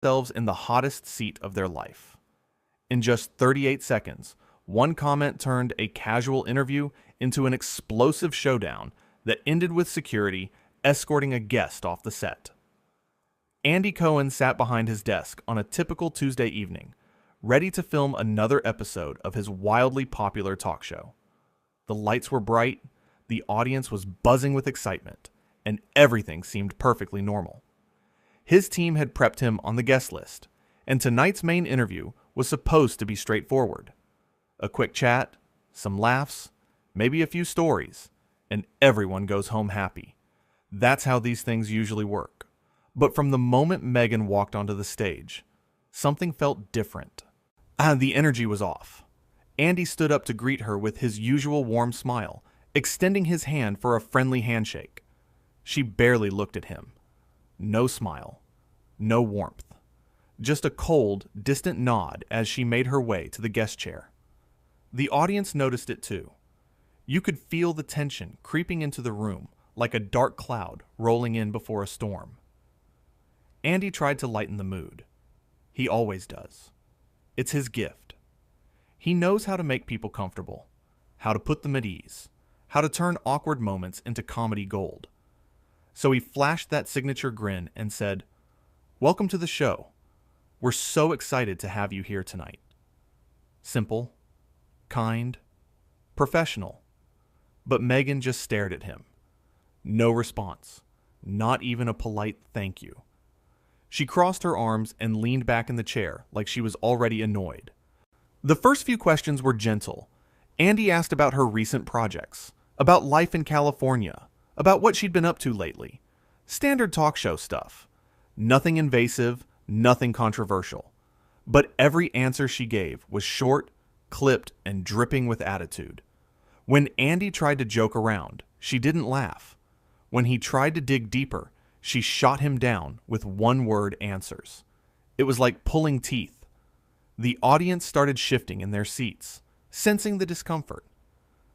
themselves in the hottest seat of their life. In just 38 seconds, one comment turned a casual interview into an explosive showdown that ended with security escorting a guest off the set. Andy Cohen sat behind his desk on a typical Tuesday evening, ready to film another episode of his wildly popular talk show. The lights were bright, the audience was buzzing with excitement, and everything seemed perfectly normal. His team had prepped him on the guest list, and tonight's main interview was supposed to be straightforward. A quick chat, some laughs, maybe a few stories, and everyone goes home happy. That's how these things usually work. But from the moment Meghan walked onto the stage, something felt different. The energy was off. Andy stood up to greet her with his usual warm smile, extending his hand for a friendly handshake. She barely looked at him. No smile, no warmth. Just a cold, distant nod as she made her way to the guest chair. The audience noticed it too. You could feel the tension creeping into the room like a dark cloud rolling in before a storm. Andy tried to lighten the mood. He always does. It's his gift. He knows how to make people comfortable, how to put them at ease, how to turn awkward moments into comedy gold. So he flashed that signature grin and said, "Welcome to the show. We're so excited to have you here tonight." Simple, kind, professional. But Meghan just stared at him. No response, not even a polite thank you. She crossed her arms and leaned back in the chair like she was already annoyed. The first few questions were gentle. Andy asked about her recent projects, about life in California, about what she'd been up to lately. Standard talk show stuff. Nothing invasive, nothing controversial. But every answer she gave was short, clipped, and dripping with attitude. When Andy tried to joke around, she didn't laugh. When he tried to dig deeper, she shot him down with one-word answers. It was like pulling teeth. The audience started shifting in their seats, sensing the discomfort.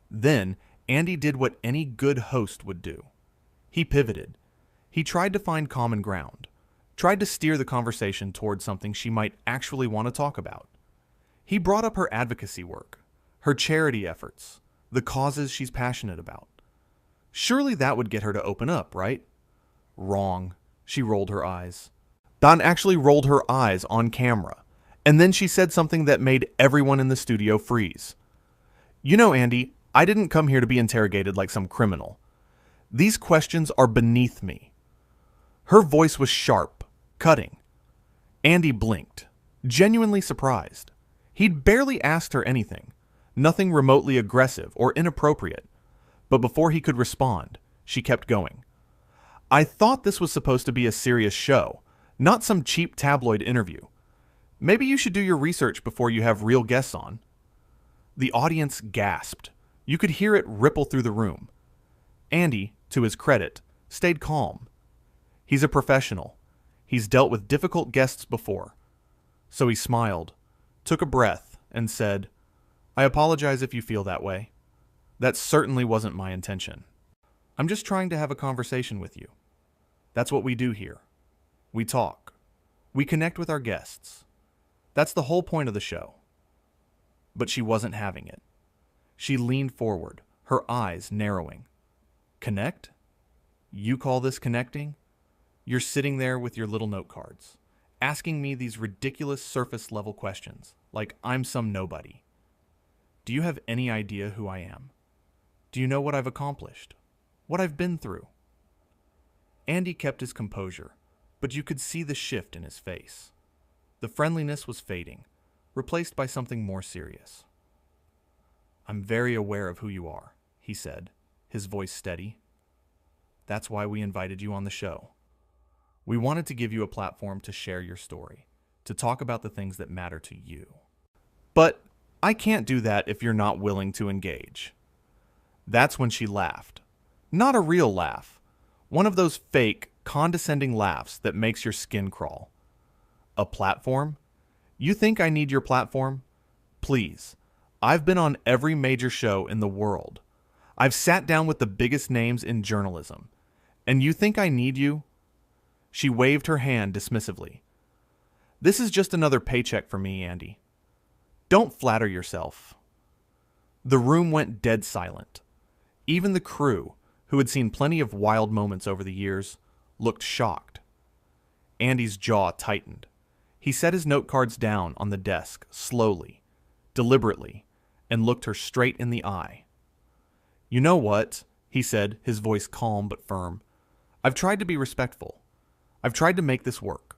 Then, Andy did what any good host would do. He pivoted. He tried to find common ground, tried to steer the conversation towards something she might actually want to talk about. He brought up her advocacy work, her charity efforts, the causes she's passionate about. Surely that would get her to open up, right? Wrong. She rolled her eyes. Don actually rolled her eyes on camera, and then she said something that made everyone in the studio freeze. "You know, Andy, I didn't come here to be interrogated like some criminal. These questions are beneath me." Her voice was sharp, cutting. Andy blinked, genuinely surprised. He'd barely asked her anything, nothing remotely aggressive or inappropriate. But before he could respond, she kept going. "I thought this was supposed to be a serious show, not some cheap tabloid interview. Maybe you should do your research before you have real guests on." The audience gasped. You could hear it ripple through the room. Andy, to his credit, stayed calm. He's a professional. He's dealt with difficult guests before. So he smiled, took a breath, and said, "I apologize if you feel that way. That certainly wasn't my intention. I'm just trying to have a conversation with you. That's what we do here. We talk. We connect with our guests. That's the whole point of the show." But she wasn't having it. She leaned forward, her eyes narrowing. "Connect? You call this connecting? You're sitting there with your little note cards, asking me these ridiculous surface-level questions, like I'm some nobody. Do you have any idea who I am? Do you know what I've accomplished? What I've been through?" Andy kept his composure, but you could see the shift in his face. The friendliness was fading, replaced by something more serious. "I'm very aware of who you are," he said, his voice steady. "That's why we invited you on the show. We wanted to give you a platform to share your story, to talk about the things that matter to you. But I can't do that if you're not willing to engage." That's when she laughed. Not a real laugh. One of those fake, condescending laughs that makes your skin crawl. "A platform? You think I need your platform? Please. I've been on every major show in the world. I've sat down with the biggest names in journalism. And you think I need you?" She waved her hand dismissively. This is just another paycheck for me, Andy. Don't flatter yourself. The room went dead silent. Even the crew, who had seen plenty of wild moments over the years, looked shocked. Andy's jaw tightened. He set his note cards down on the desk, slowly, deliberately, and looked her straight in the eye. "You know what?" he said, his voice calm but firm. "I've tried to be respectful. I've tried to make this work.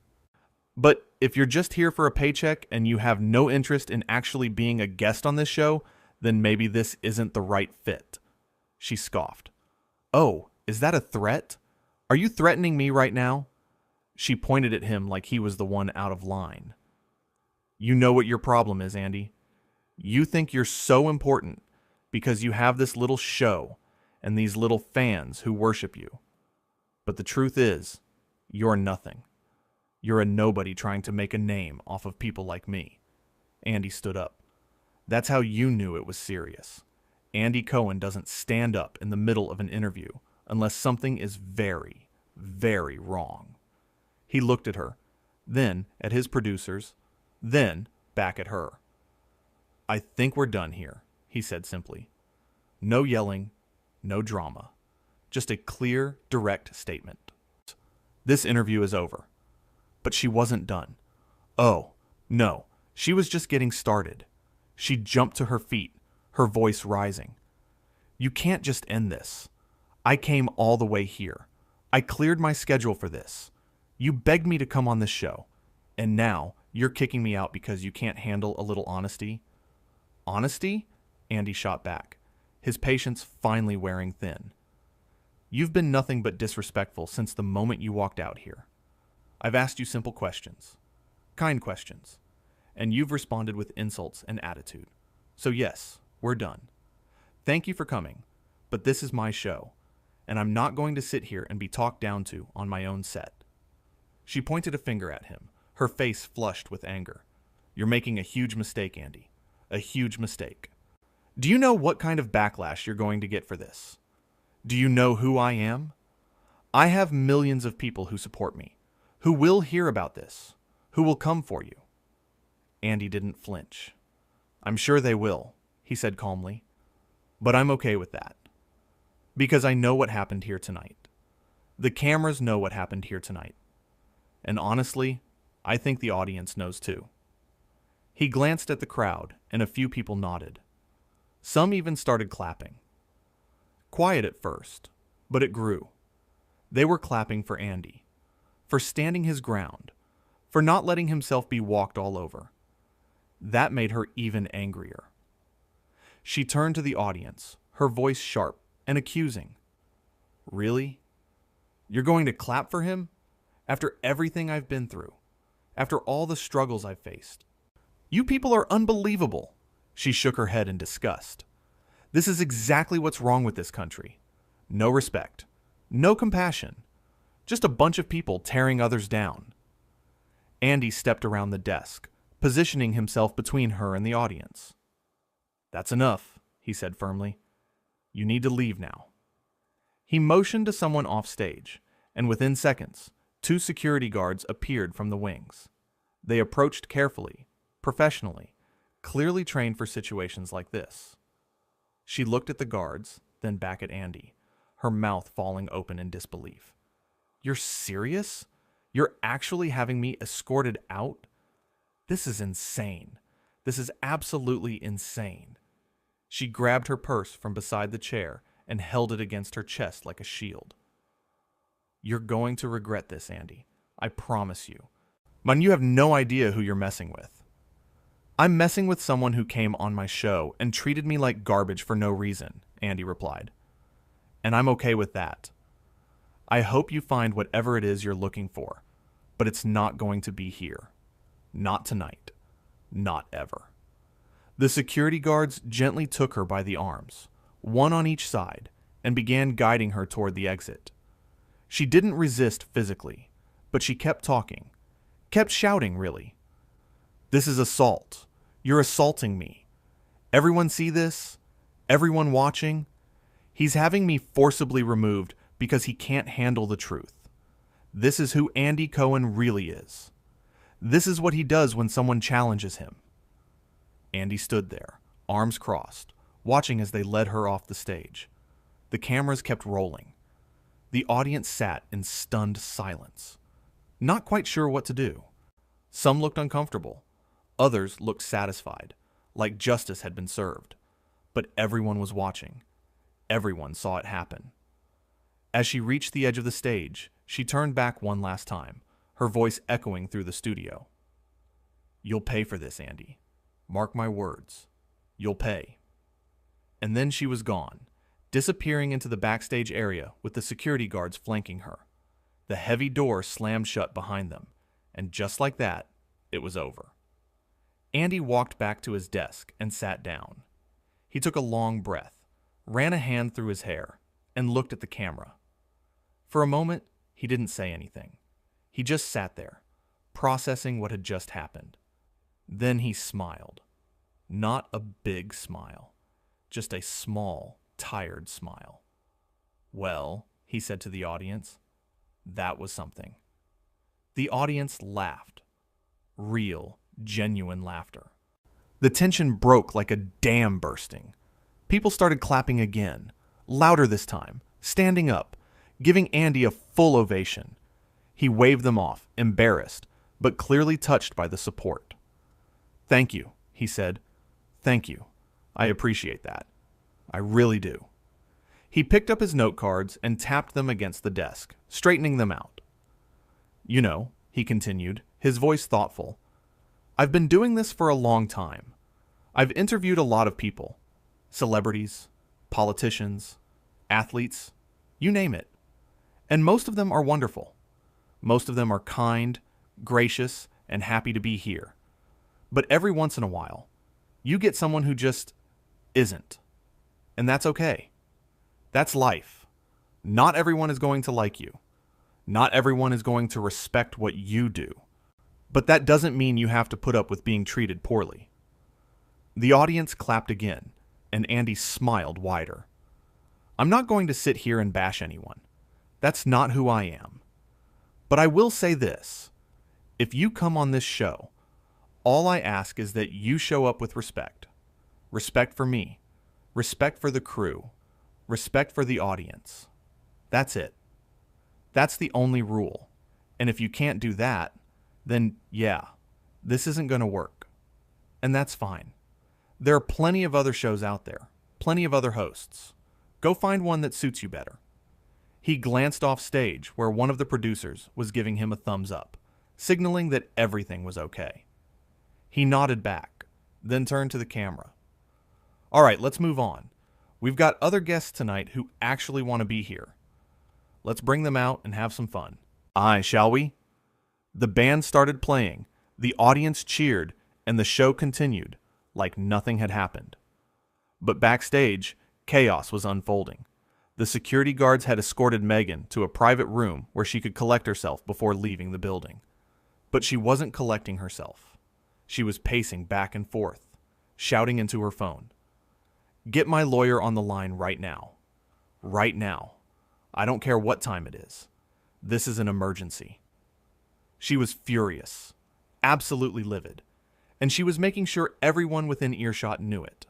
But if you're just here for a paycheck and you have no interest in actually being a guest on this show, then maybe this isn't the right fit." She scoffed. "Oh, is that a threat? Are you threatening me right now?" She pointed at him like he was the one out of line. "You know what your problem is, Andy. You think you're so important because you have this little show and these little fans who worship you. But the truth is, you're nothing. You're a nobody trying to make a name off of people like me." Andy stood up. "That's how you knew it was serious. Andy Cohen doesn't stand up in the middle of an interview unless something is very, very wrong." He looked at her, then at his producers, then back at her. "I think we're done here," he said simply. "No yelling, no drama. Just a clear, direct statement. This interview is over." But she wasn't done. Oh, no, she was just getting started. She jumped to her feet, her voice rising. "You can't just end this. I came all the way here. I cleared my schedule for this. You begged me to come on this show, and now you're kicking me out because you can't handle a little honesty." "Honesty?" Andy shot back, his patience finally wearing thin. "You've been nothing but disrespectful since the moment you walked out here. I've asked you simple questions, kind questions, and you've responded with insults and attitude. So yes, we're done. Thank you for coming, but this is my show, and I'm not going to sit here and be talked down to on my own set." She pointed a finger at him, her face flushed with anger. "You're making a huge mistake, Andy. A huge mistake. Do you know what kind of backlash you're going to get for this? Do you know who I am? I have millions of people who support me, who will hear about this, who will come for you." Andy didn't flinch. "I'm sure they will," he said calmly. "But I'm okay with that. Because I know what happened here tonight. The cameras know what happened here tonight. And honestly, I think the audience knows too." He glanced at the crowd, and a few people nodded. Some even started clapping. Quiet at first, but it grew. They were clapping for Andy, for standing his ground, for not letting himself be walked all over. That made her even angrier. She turned to the audience, her voice sharp and accusing. "Really? You're going to clap for him? After everything I've been through, after all the struggles I've faced? You people are unbelievable." She shook her head in disgust. "This is exactly what's wrong with this country. No respect, no compassion, just a bunch of people tearing others down." Andy stepped around the desk, positioning himself between her and the audience. "That's enough," he said firmly. "You need to leave now." He motioned to someone off stage, and within seconds, 2 security guards appeared from the wings. They approached carefully, professionally, clearly trained for situations like this. She looked at the guards, then back at Andy, her mouth falling open in disbelief. "You're serious? You're actually having me escorted out? This is insane. This is absolutely insane." She grabbed her purse from beside the chair and held it against her chest like a shield. "You're going to regret this, Andy. I promise you. Man, you have no idea who you're messing with." "I'm messing with someone who came on my show and treated me like garbage for no reason," Andy replied. "And I'm okay with that. I hope you find whatever it is you're looking for, but it's not going to be here. Not tonight. Not ever." The security guards gently took her by the arms, one on each side, and began guiding her toward the exit. She didn't resist physically, but she kept talking, kept shouting, really. "This is assault. You're assaulting me. Everyone see this? Everyone watching? He's having me forcibly removed because he can't handle the truth. This is who Andy Cohen really is. This is what he does when someone challenges him. Andy stood there, arms crossed, watching as they led her off the stage. The cameras kept rolling. The audience sat in stunned silence, not quite sure what to do. Some looked uncomfortable. Others looked satisfied, like justice had been served. But everyone was watching. Everyone saw it happen. As she reached the edge of the stage, she turned back one last time, her voice echoing through the studio. "You'll pay for this, Andy. Mark my words. You'll pay." And then she was gone, disappearing into the backstage area with the security guards flanking her. The heavy door slammed shut behind them, and just like that, it was over. Andy walked back to his desk and sat down. He took a long breath, ran a hand through his hair, and looked at the camera. For a moment, he didn't say anything. He just sat there, processing what had just happened. Then he smiled. Not a big smile, just a small, tired smile. "Well," he said to the audience, "that was something." The audience laughed. Real, genuine laughter. The tension broke like a dam bursting. People started clapping again, louder this time, standing up, giving Andy a full ovation. He waved them off, embarrassed, but clearly touched by the support. "Thank you," he said. "Thank you. I appreciate that. I really do." He picked up his note cards and tapped them against the desk, straightening them out. "You know," he continued, his voice thoughtful, "I've been doing this for a long time. I've interviewed a lot of people. Celebrities, politicians, athletes, you name it. And most of them are wonderful. Most of them are kind, gracious, and happy to be here. But every once in a while, you get someone who just isn't. And that's okay. That's life. Not everyone is going to like you. Not everyone is going to respect what you do. But that doesn't mean you have to put up with being treated poorly." The audience clapped again, and Andy smiled wider. "I'm not going to sit here and bash anyone. That's not who I am. But I will say this. If you come on this show, all I ask is that you show up with respect. Respect for me. Respect for the crew. Respect for the audience. That's it. That's the only rule. And if you can't do that, then yeah, this isn't going to work. And that's fine. There are plenty of other shows out there. Plenty of other hosts. Go find one that suits you better." He glanced off stage where one of the producers was giving him a thumbs up, signaling that everything was okay. He nodded back, then turned to the camera. "All right, let's move on. We've got other guests tonight who actually want to be here. Let's bring them out and have some fun. Aye, shall we?" The band started playing, the audience cheered, and the show continued like nothing had happened. But backstage, chaos was unfolding. The security guards had escorted Meghan to a private room where she could collect herself before leaving the building. But she wasn't collecting herself. She was pacing back and forth, shouting into her phone. "Get my lawyer on the line right now. Right now. I don't care what time it is. This is an emergency." She was furious, absolutely livid, and she was making sure everyone within earshot knew it.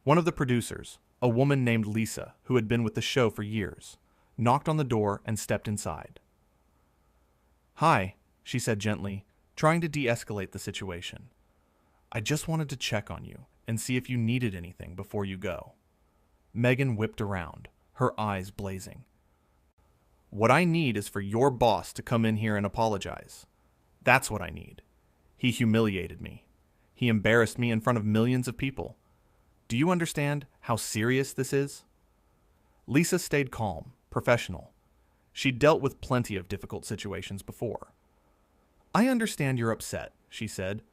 One of the producers, a woman named Lisa, who had been with the show for years, knocked on the door and stepped inside. "Hi," she said gently, trying to de-escalate the situation. "I just wanted to check on you and see if you needed anything before you go." Meghan whipped around, her eyes blazing. "What I need is for your boss to come in here and apologize. That's what I need. He humiliated me. He embarrassed me in front of millions of people. Do you understand how serious this is?" Lisa stayed calm, professional. She'd dealt with plenty of difficult situations before. "I understand you're upset," she said.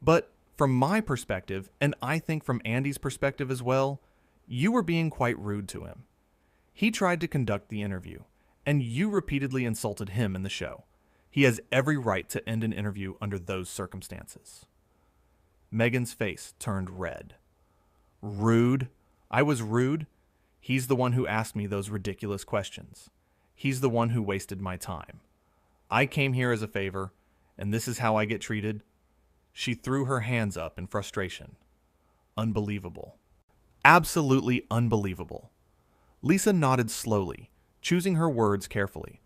"But from my perspective, and I think from Andy's perspective as well, you were being quite rude to him. He tried to conduct the interview, and you repeatedly insulted him in the show. He has every right to end an interview under those circumstances." Meghan's face turned red. "Rude? I was rude? He's the one who asked me those ridiculous questions. He's the one who wasted my time. I came here as a favor, And this is how I get treated? She threw her hands up in frustration. Unbelievable. Absolutely unbelievable. Lisa nodded slowly, choosing her words carefully.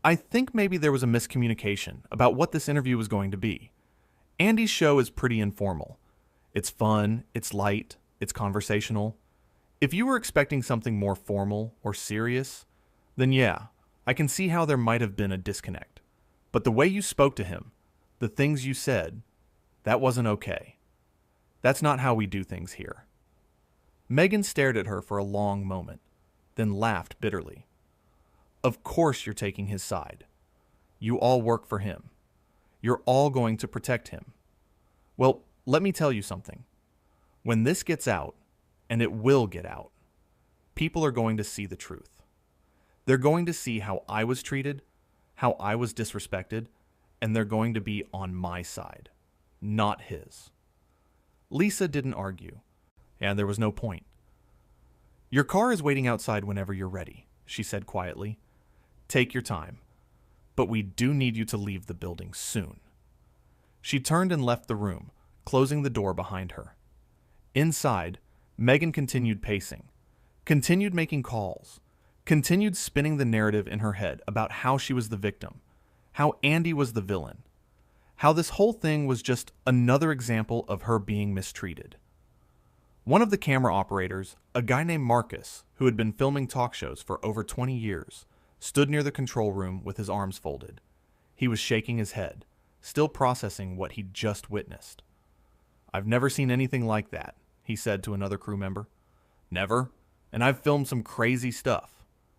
I think maybe there was a miscommunication about what this interview was going to be. Andy's show is pretty informal. It's fun, it's light, it's conversational. If you were expecting something more formal or serious, then yeah, I can see how there might have been a disconnect. But the way you spoke to him, the things you said, that wasn't okay. That's not how we do things here. Meghan stared at her for a long moment, then laughed bitterly. Of course you're taking his side. You all work for him. You're all going to protect him. Well, let me tell you something. When this gets out, and it will get out, people are going to see the truth. They're going to see how I was treated, how I was disrespected, and they're going to be on my side, not his. Lisa didn't argue, and there was no point. Your car is waiting outside whenever you're ready, she said quietly. Take your time, but we do need you to leave the building soon. She turned and left the room, closing the door behind her. Inside, Meghan continued pacing, continued making calls, continued spinning the narrative in her head about how she was the victim, how Andy was the villain, how this whole thing was just another example of her being mistreated. One of the camera operators, a guy named Marcus, who had been filming talk shows for over 20 years, stood near the control room with his arms folded. He was shaking his head, still processing what he'd just witnessed. I've never seen anything like that, he said to another crew member. Never, and I've filmed some crazy stuff.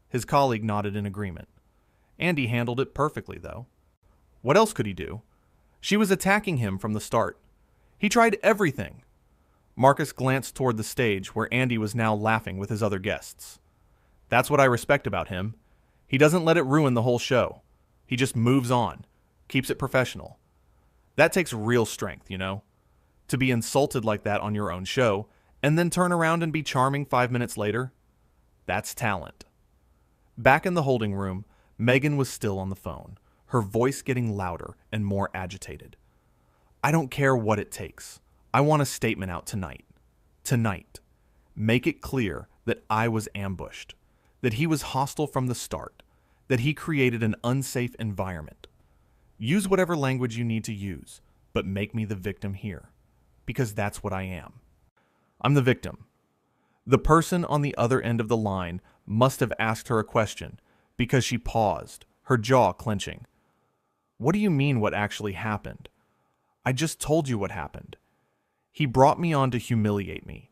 His colleague nodded in agreement. Andy handled it perfectly, though. What else could he do? She was attacking him from the start. He tried everything. Marcus glanced toward the stage where Andy was now laughing with his other guests. That's what I respect about him. He doesn't let it ruin the whole show. He just moves on, keeps it professional. That takes real strength, you know? To be insulted like that on your own show, and then turn around and be charming 5 minutes later? That's talent. Back in the holding room, Meghan was still on the phone, her voice getting louder and more agitated. I don't care what it takes. I want a statement out tonight. Tonight. Make it clear that I was ambushed, that he was hostile from the start, that he created an unsafe environment. Use whatever language you need to use, but make me the victim here, because that's what I am. I'm the victim. The person on the other end of the line must have asked her a question because she paused, her jaw clenching. What do you mean what actually happened? I just told you what happened. He brought me on to humiliate me.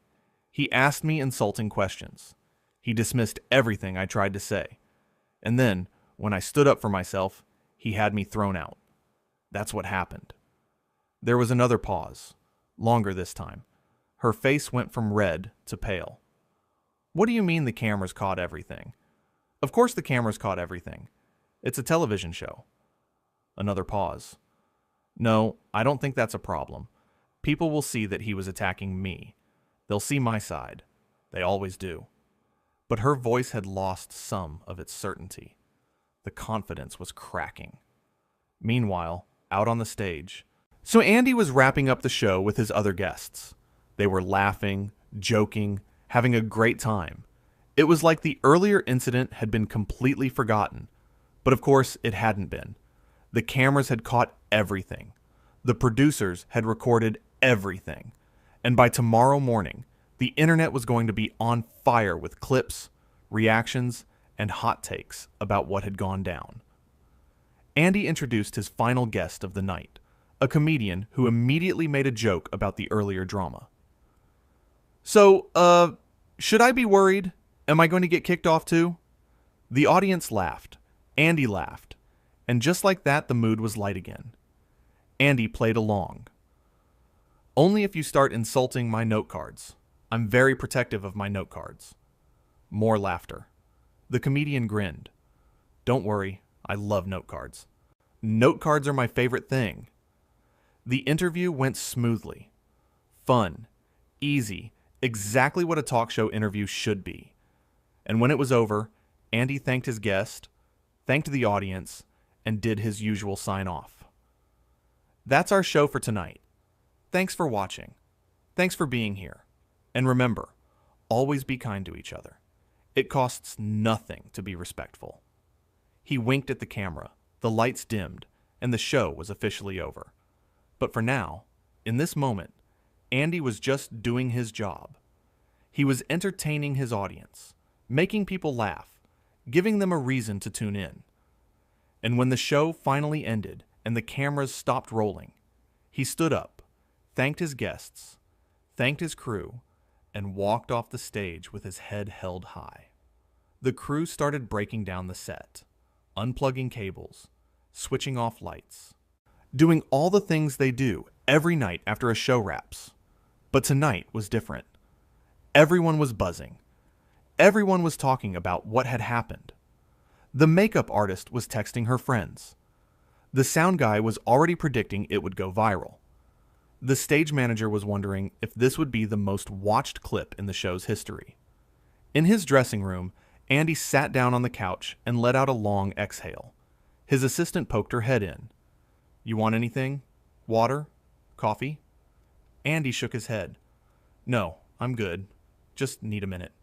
He asked me insulting questions. He dismissed everything I tried to say. And then, when I stood up for myself, he had me thrown out. That's what happened. There was another pause, longer this time. Her face went from red to pale. What do you mean the cameras caught everything? Of course the cameras caught everything. It's a television show. Another pause. No, I don't think that's a problem. People will see that he was attacking me. They'll see my side. They always do. But her voice had lost some of its certainty. The confidence was cracking. Meanwhile, out on the stage. So Andy was wrapping up the show with his other guests. They were laughing, joking, having a great time. It was like the earlier incident had been completely forgotten. But of course, it hadn't been. The cameras had caught everything. The producers had recorded everything. And by tomorrow morning, the internet was going to be on fire with clips, reactions, and hot takes about what had gone down. Andy introduced his final guest of the night, a comedian who immediately made a joke about the earlier drama. So, should I be worried? Am I going to get kicked off too? The audience laughed. Andy laughed. And just like that, the mood was light again. Andy played along. Only if you start insulting my note cards. I'm very protective of my note cards. More laughter. The comedian grinned. Don't worry, I love note cards. Note cards are my favorite thing. The interview went smoothly. Fun. Easy. Exactly what a talk show interview should be. And when it was over, Andy thanked his guest, thanked the audience, and did his usual sign-off. That's our show for tonight. Thanks for watching. Thanks for being here. And remember, always be kind to each other. It costs nothing to be respectful. He winked at the camera, the lights dimmed, and the show was officially over. But for now, in this moment, Andy was just doing his job. He was entertaining his audience, making people laugh, giving them a reason to tune in. And when the show finally ended and the cameras stopped rolling, he stood up, thanked his guests, thanked his crew, and walked off the stage with his head held high. The crew started breaking down the set, unplugging cables, switching off lights, doing all the things they do every night after a show wraps. But tonight was different. Everyone was buzzing. Everyone was talking about what had happened. The makeup artist was texting her friends. The sound guy was already predicting it would go viral. The stage manager was wondering if this would be the most watched clip in the show's history. In his dressing room, Andy sat down on the couch and let out a long exhale. His assistant poked her head in. "You want anything? Water? Coffee?" Andy shook his head. "No, I'm good. Just need a minute."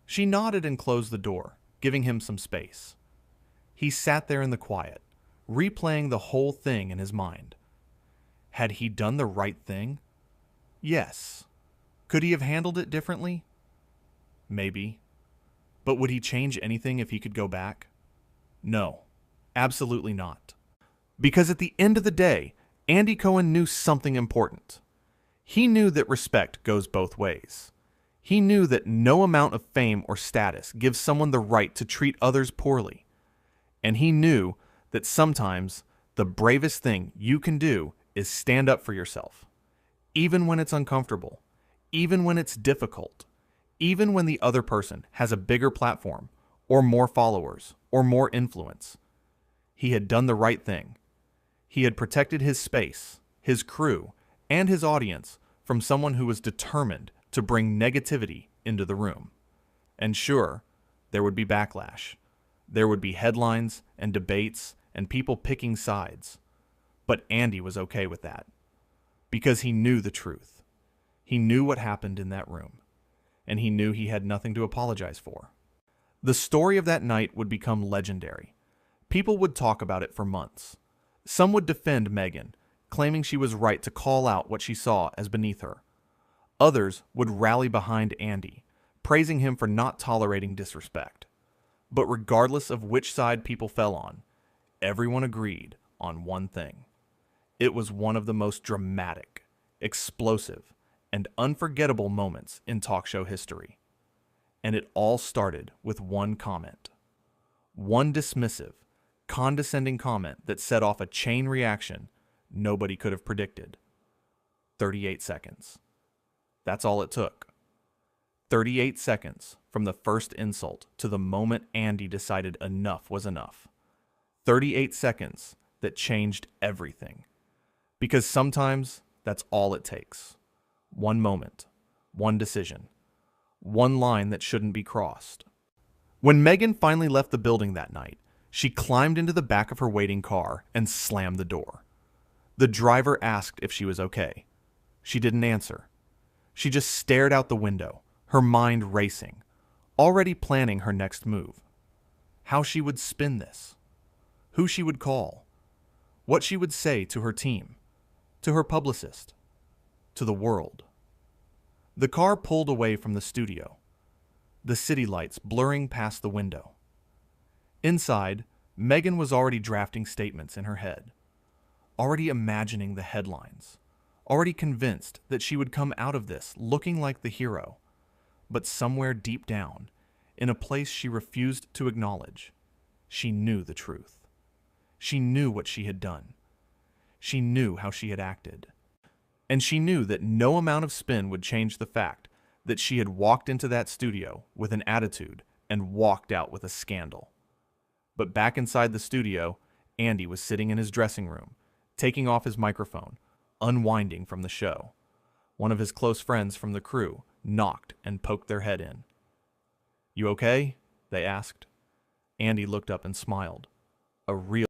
She nodded and closed the door, giving him some space. He sat there in the quiet, replaying the whole thing in his mind. Had he done the right thing? Yes. Could he have handled it differently? Maybe. But would he change anything if he could go back? No, absolutely not. Because at the end of the day, Andy Cohen knew something important. He knew that respect goes both ways. He knew that no amount of fame or status gives someone the right to treat others poorly. And he knew that sometimes the bravest thing you can do is stand up for yourself. Even when it's uncomfortable, even when it's difficult, even when the other person has a bigger platform, or more followers, or more influence. He had done the right thing. He had protected his space, his crew, and his audience from someone who was determined to bring negativity into the room. And sure, there would be backlash. There would be headlines and debates and people picking sides. But Andy was okay with that. Because he knew the truth. He knew what happened in that room. And he knew he had nothing to apologize for. The story of that night would become legendary. People would talk about it for months. Some would defend Meghan, claiming she was right to call out what she saw as beneath her. Others would rally behind Andy, praising him for not tolerating disrespect. But regardless of which side people fell on, everyone agreed on one thing. It was one of the most dramatic, explosive, and unforgettable moments in talk show history. And it all started with one comment. One dismissive, condescending comment that set off a chain reaction nobody could have predicted. 38 seconds. That's all it took. 38 seconds from the first insult to the moment Andy decided enough was enough. 38 seconds that changed everything. Because sometimes that's all it takes. One moment, one decision, one line that shouldn't be crossed. When Meghan finally left the building that night, she climbed into the back of her waiting car and slammed the door. The driver asked if she was okay. She didn't answer. She just stared out the window, her mind racing, already planning her next move. How she would spin this. Who she would call. What she would say to her team. To her publicist. To the world. The car pulled away from the studio, the city lights blurring past the window. Inside, Meghan was already drafting statements in her head, already imagining the headlines, already convinced that she would come out of this looking like the hero, but somewhere deep down, in a place she refused to acknowledge, she knew the truth. She knew what she had done. She knew how she had acted. And she knew that no amount of spin would change the fact that she had walked into that studio with an attitude and walked out with a scandal. But back inside the studio, Andy was sitting in his dressing room, taking off his microphone, unwinding from the show. One of his close friends from the crew knocked and poked their head in. "You okay?" they asked. Andy looked up and smiled. A real